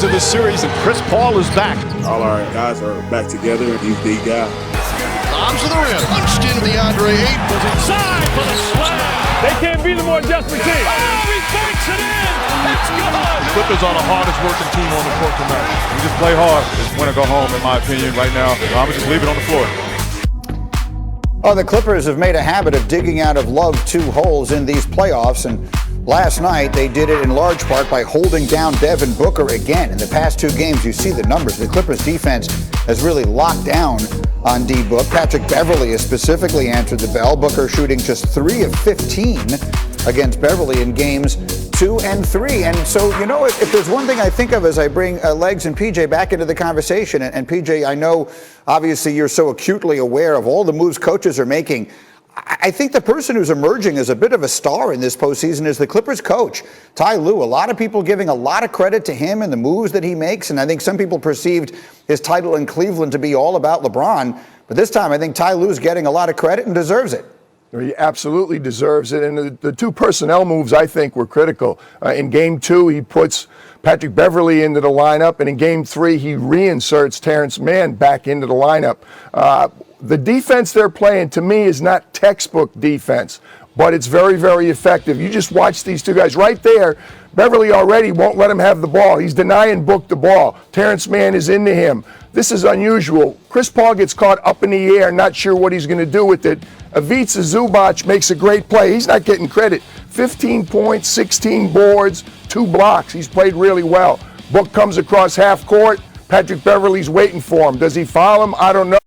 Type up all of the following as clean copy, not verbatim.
into the series, and Chris Paul is back. All our guys are back together, and he's the guy. Bombs to the rim. Punched into the Andre Ayton. Was inside for the slam. They can't be the more desperate team. Oh, he banks it in. It's good. The Clippers are the hardest working team on the court tonight. We just play hard. Just win or go home, in my opinion, right now. I'm going to just leave it on the floor. Oh, the Clippers have made a habit of digging out of Love 2 holes in these playoffs, and last night they did it in large part by holding down Devin Booker again. In the past 2 games, you see the numbers. The Clippers defense has really locked down on D-Book. Patrick Beverley has specifically answered the bell. Booker shooting just 3 of 15 against Beverley in games 2 and 3. And so, you know, if there's one thing I think of as I bring Legs and PJ back into the conversation, and PJ, I know obviously you're so acutely aware of all the moves coaches are making. I think the person who's emerging as a bit of a star in this postseason is the Clippers coach, Ty Lue. A lot of people giving a lot of credit to him and the moves that he makes, and I think some people perceived his title in Cleveland to be all about LeBron. But this time, I think Ty Lue's getting a lot of credit and deserves it. He absolutely deserves it. And the 2 personnel moves, I think, were critical. In Game 2, he puts Patrick Beverley into the lineup, and in Game 3, he reinserts Terrence Mann back into the lineup. The defense they're playing, to me, is not textbook defense, but it's very, very effective. You just watch these 2 guys right there. Beverley already won't let him have the ball. He's denying Book the ball. Terrence Mann is into him. This is unusual. Chris Paul gets caught up in the air, not sure what he's going to do with it. Ivica Zubac makes a great play. He's not getting credit. 15 points, 16 boards, 2 blocks. He's played really well. Book comes across half court. Patrick Beverley's waiting for him. Does he foul him? I don't know.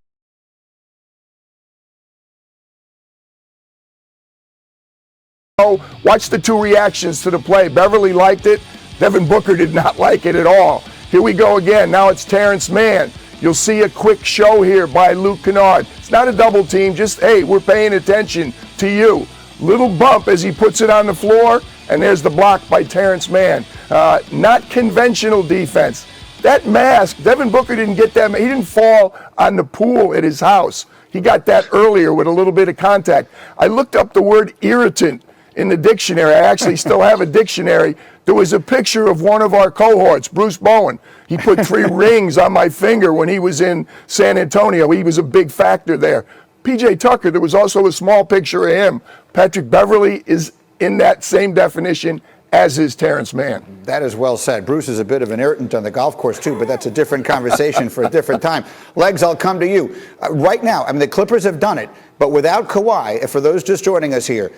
Watch the 2 reactions to the play. Beverley liked it. Devin Booker did not like it at all. Here we go again. Now it's Terrence Mann. You'll see a quick show here by Luke Kennard. It's not a double team, just, hey, we're paying attention to you. Little bump as he puts it on the floor, and there's the block by Terrence Mann. Not conventional defense. That mask, Devin Booker didn't get that. He didn't fall on the pool at his house. He got that earlier with a little bit of contact. I looked up the word irritant in the dictionary. I actually still have a dictionary. There was a picture of one of our cohorts, Bruce Bowen. He put 3 rings on my finger when he was in San Antonio. He was a big factor there. PJ Tucker, there was also a small picture of him. Patrick Beverley is in that same definition, as is Terrence Mann. That is well said. Bruce is a bit of an irritant on the golf course, too, but that's a different conversation for a different time. Legs, I'll come to you. Right now, I mean, the Clippers have done it, but without Kawhi, and for those just joining us here,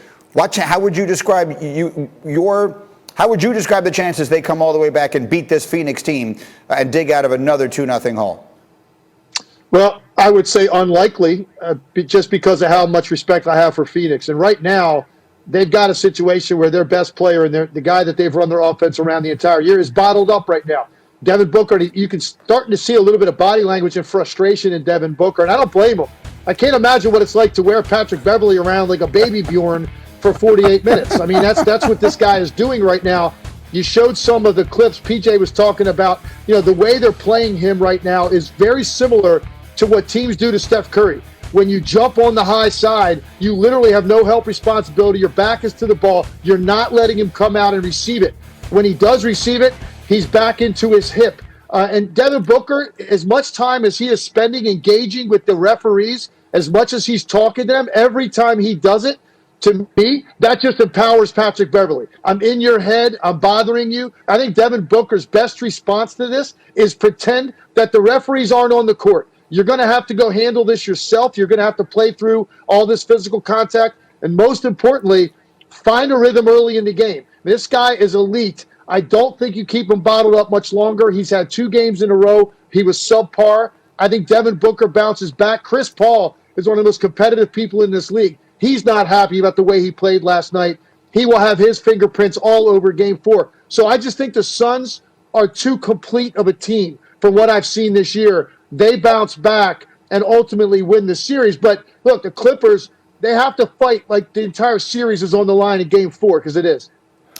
how would you describe how would you describe the chances they come all the way back and beat this Phoenix team and dig out of another 2-0 hole? Well, I would say unlikely, just because of how much respect I have for Phoenix. And right now, they've got a situation where their best player and the guy that they've run their offense around the entire year is bottled up right now. Devin Booker, you can start to see a little bit of body language and frustration in Devin Booker, and I don't blame him. I can't imagine what it's like to wear Patrick Beverley around like a baby Bjorn for 48 minutes. I mean, that's what this guy is doing right now. You showed some of the clips PJ was talking about. You know, the way they're playing him right now is very similar to what teams do to Steph Curry. When you jump on the high side, you literally have no help responsibility. Your back is to the ball. You're not letting him come out and receive it. When he does receive it, he's back into his hip. And Devin Booker, as much time as he is spending engaging with the referees, as much as he's talking to them, every time he does it, to me, that just empowers Patrick Beverley. I'm in your head. I'm bothering you. I think Devin Booker's best response to this is pretend that the referees aren't on the court. You're going to have to go handle this yourself. You're going to have to play through all this physical contact. And most importantly, find a rhythm early in the game. This guy is elite. I don't think you keep him bottled up much longer. He's had 2 games in a row. He was subpar. I think Devin Booker bounces back. Chris Paul is one of the most competitive people in this league. He's not happy about the way he played last night. He will have his fingerprints all over Game 4. So I just think the Suns are too complete of a team from what I've seen this year. They bounce back and ultimately win the series. But look, the Clippers, they have to fight like the entire series is on the line in Game 4, because it is.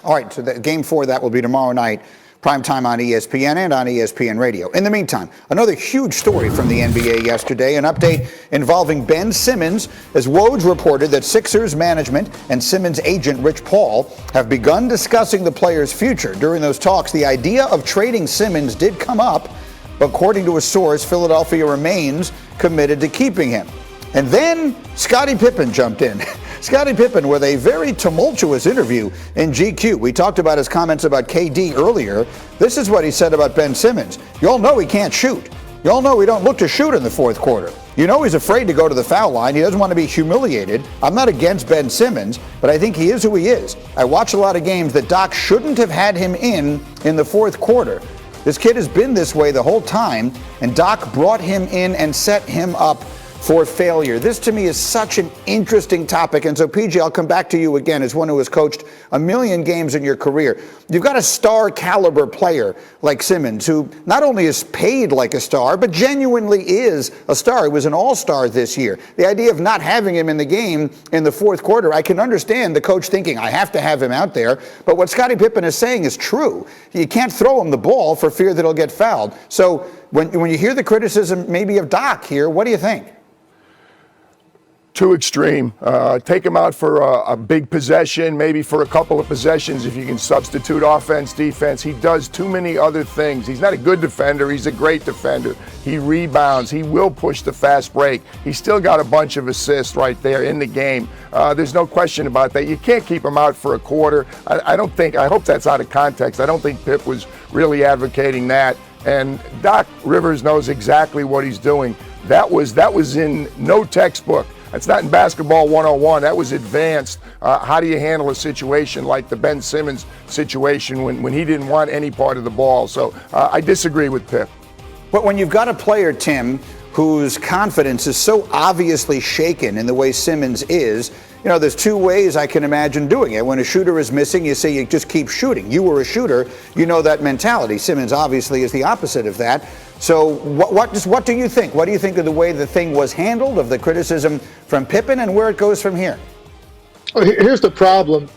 All right, so Game 4, that will be tomorrow night. primetime on ESPN and on ESPN Radio. In the meantime, another huge story from the NBA yesterday, an update involving Ben Simmons, as Woj reported that Sixers management and Simmons' agent Rich Paul have begun discussing the player's future. During those talks, the idea of trading Simmons did come up, but according to a source, Philadelphia remains committed to keeping him. And then Scottie Pippen jumped in. Scottie Pippen with a very tumultuous interview in GQ. We talked about his comments about KD earlier. This is what he said about Ben Simmons. You all know he can't shoot. You all know he don't look to shoot in the fourth quarter. You know he's afraid to go to the foul line. He doesn't want to be humiliated. I'm not against Ben Simmons, but I think he is who he is. I watch a lot of games that Doc shouldn't have had him in the fourth quarter. This kid has been this way the whole time, and Doc brought him in and set him up for failure. This to me is such an interesting topic. And so, PG, I'll come back to you again as one who has coached a million games in your career. You've got a star caliber player like Simmons, who not only is paid like a star, but genuinely is a star. He was an all-star this year. The idea of not having him in the game in the fourth quarter, I can understand the coach thinking, I have to have him out there. But what Scottie Pippen is saying is true. You can't throw him the ball for fear that he'll get fouled. So when you hear the criticism maybe of Doc here, what do you think? Too extreme. Take him out for a big possession, maybe for a couple of possessions if you can substitute offense, defense. He does too many other things. He's not a good defender. He's a great defender. He rebounds. He will push the fast break. He's still got a bunch of assists right there in the game. There's no question about that. You can't keep him out for a quarter. I hope that's out of context. I don't think Pip was really advocating that. And Doc Rivers knows exactly what he's doing. That was in no textbook. That's not in basketball 101. That was advanced. How do you handle a situation like the Ben Simmons situation when he didn't want any part of the ball? So I disagree with Pip. But when you've got a player, Tim, whose confidence is so obviously shaken in the way Simmons is, you know, there's two ways I can imagine doing it. When a shooter is missing, you say you just keep shooting. You were a shooter, you know that mentality. Simmons obviously is the opposite of that. So what do you think? What do you think of the way the thing was handled, of the criticism from Pippen, and where it goes from here? Here's the problem.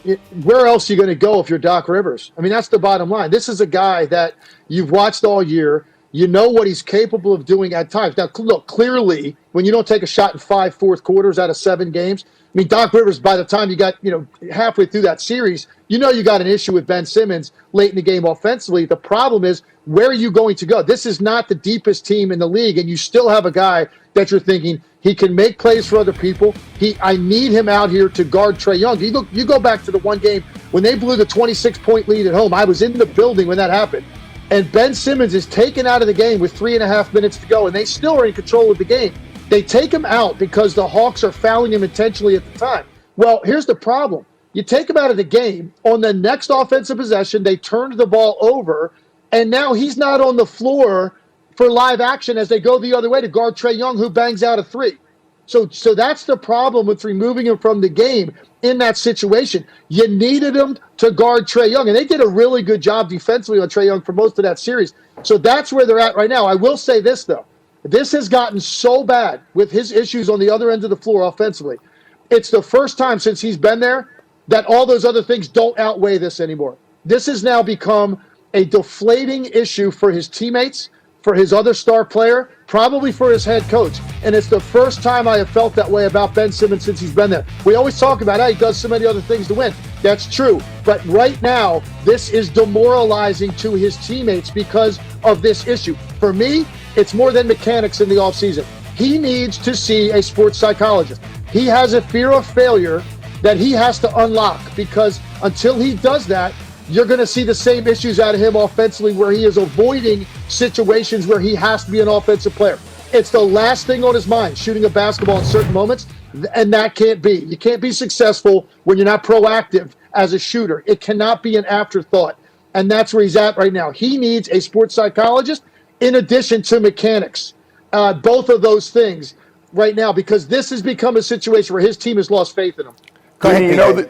Where else are you going to go if you're Doc Rivers? I mean, that's the bottom line. This is a guy that you've watched all year. You know what he's capable of doing at times. Now, look, clearly, when you don't take a shot in 5 fourth quarters out of 7 games, I mean, Doc Rivers, by the time you got, halfway through that series, you got an issue with Ben Simmons late in the game offensively. The problem is, where are you going to go? This is not the deepest team in the league, and you still have a guy that you're thinking he can make plays for other people. I need him out here to guard Trae Young. You go back to the one game when they blew the 26-point lead at home. I was in the building when that happened. And Ben Simmons is taken out of the game with 3.5 minutes to go, and they still are in control of the game. They take him out because the Hawks are fouling him intentionally at the time. Well, here's the problem. You take him out of the game. On the next offensive possession, they turned the ball over, and now he's not on the floor for live action as they go the other way to guard Trae Young, who bangs out a 3. So that's the problem with removing him from the game in that situation. You needed him to guard Trae Young, and they did a really good job defensively on Trae Young for most of that series. So that's where they're at right now. I will say this, though. This has gotten so bad with his issues on the other end of the floor offensively. It's the first time since he's been there that all those other things don't outweigh this anymore. This has now become a deflating issue for his teammates, for his other star player, probably for his head coach. And it's the first time I have felt that way about Ben Simmons since he's been there. We always talk about how he does so many other things to win. That's true. But right now, this is demoralizing to his teammates because of this issue. For me, it's more than mechanics in the offseason. He needs to see a sports psychologist. He has a fear of failure that he has to unlock, because until he does that, you're going to see the same issues out of him offensively, where he is avoiding situations where he has to be an offensive player. It's the last thing on his mind, shooting a basketball in certain moments, and that can't be. You can't be successful when you're not proactive as a shooter. It cannot be an afterthought, and that's where he's at right now. He needs a sports psychologist in addition to mechanics, both of those things right now, because this has become a situation where his team has lost faith in him.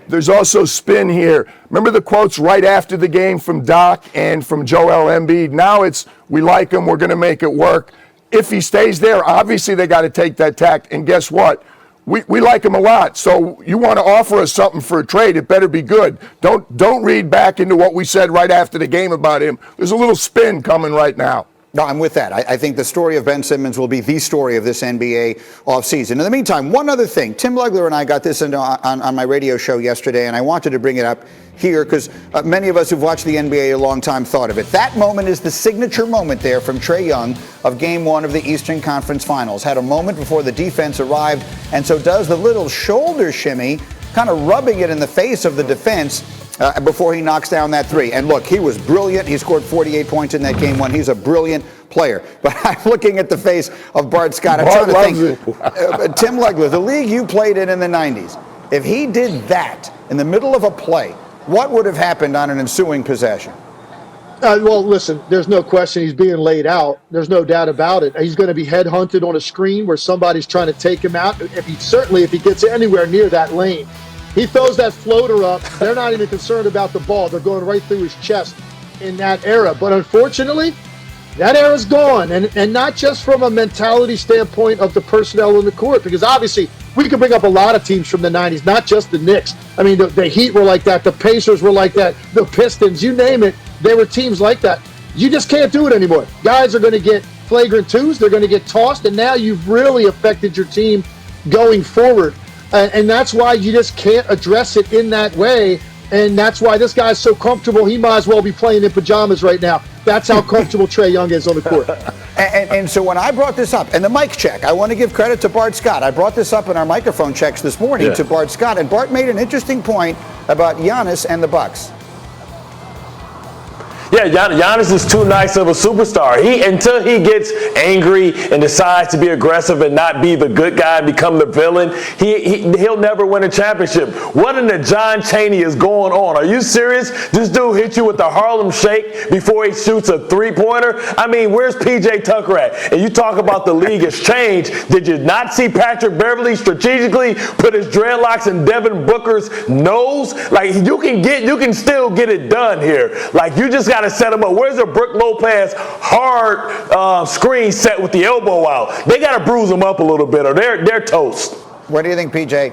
There's also spin here. Remember the quotes right after the game from Doc and from Joel Embiid? Now it's, we like him, we're going to make it work. If he stays there, obviously they got to take that tack. And guess what? We like him a lot. So you want to offer us something for a trade, it better be good. Don't read back into what we said right after the game about him. There's a little spin coming right now. No, I'm with that. I think the story of Ben Simmons will be the story of this NBA offseason. In the meantime, one other thing. Tim Legler and I got this on my radio show yesterday, and I wanted to bring it up here because many of us who've watched the NBA a long time thought of it. That moment is the signature moment there from Trae Young of Game 1 of the Eastern Conference Finals. Had a moment before the defense arrived, and so does the little shoulder shimmy, kind of rubbing it in the face of the defense before he knocks down that three. And look, he was brilliant. He scored 48 points in that Game 1. He's a brilliant player. But I'm looking at the face of Bart Scott. I'm trying to think. Tim Legler, the league you played in the 90s, if he did that in the middle of a play, what would have happened on an ensuing possession? Well, listen, there's no question he's being laid out. There's no doubt about it. He's going to be headhunted on a screen where somebody's trying to take him out. If he gets anywhere near that lane. He throws that floater up. They're not even concerned about the ball. They're going right through his chest in that era. But unfortunately, that era's gone. And not just from a mentality standpoint of the personnel in the court, because obviously we could bring up a lot of teams from the 90s, not just the Knicks. I mean, the Heat were like that. The Pacers were like that. The Pistons, you name it. There were teams like that. You just can't do it anymore. Guys are going to get flagrant twos. They're going to get tossed. And now you've really affected your team going forward. And that's why you just can't address it in that way. And that's why this guy's so comfortable. He might as well be playing in pajamas right now. That's how comfortable Trae Young is on the court. And so when I brought this up, and the mic check, I want to give credit to Bart Scott. I brought this up in our microphone checks this morning to Bart Scott. And Bart made an interesting point about Giannis and the Bucks. Yeah, Giannis is too nice of a superstar. Until he gets angry and decides to be aggressive and not be the good guy and become the villain, he'll never win a championship. What in the John Chaney is going on? Are you serious? This dude hit you with the Harlem Shake before he shoots a three-pointer? I mean, where's P.J. Tucker at? And you talk about the league has changed. Did you not see Patrick Beverly strategically put his dreadlocks in Devin Booker's nose? Like, you can still get it done here. Like, you just got to set him up. Where's the Brook Lopez hard screen set with the elbow out? They got to bruise him up a little bit or they're toast. What do you think, PJ?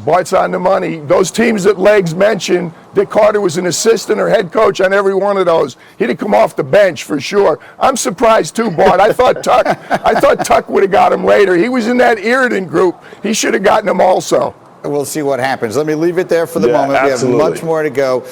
Bart's on the money. Those teams that Legs mentioned, Dick Carter was an assistant or head coach on every one of those. He'd have come off the bench for sure. I'm surprised too, Bart. I thought Tuck would have got him later. He was in that Irridan group. He should have gotten him also. We'll see what happens. Let me leave it there for the moment. Absolutely. We have much more to go.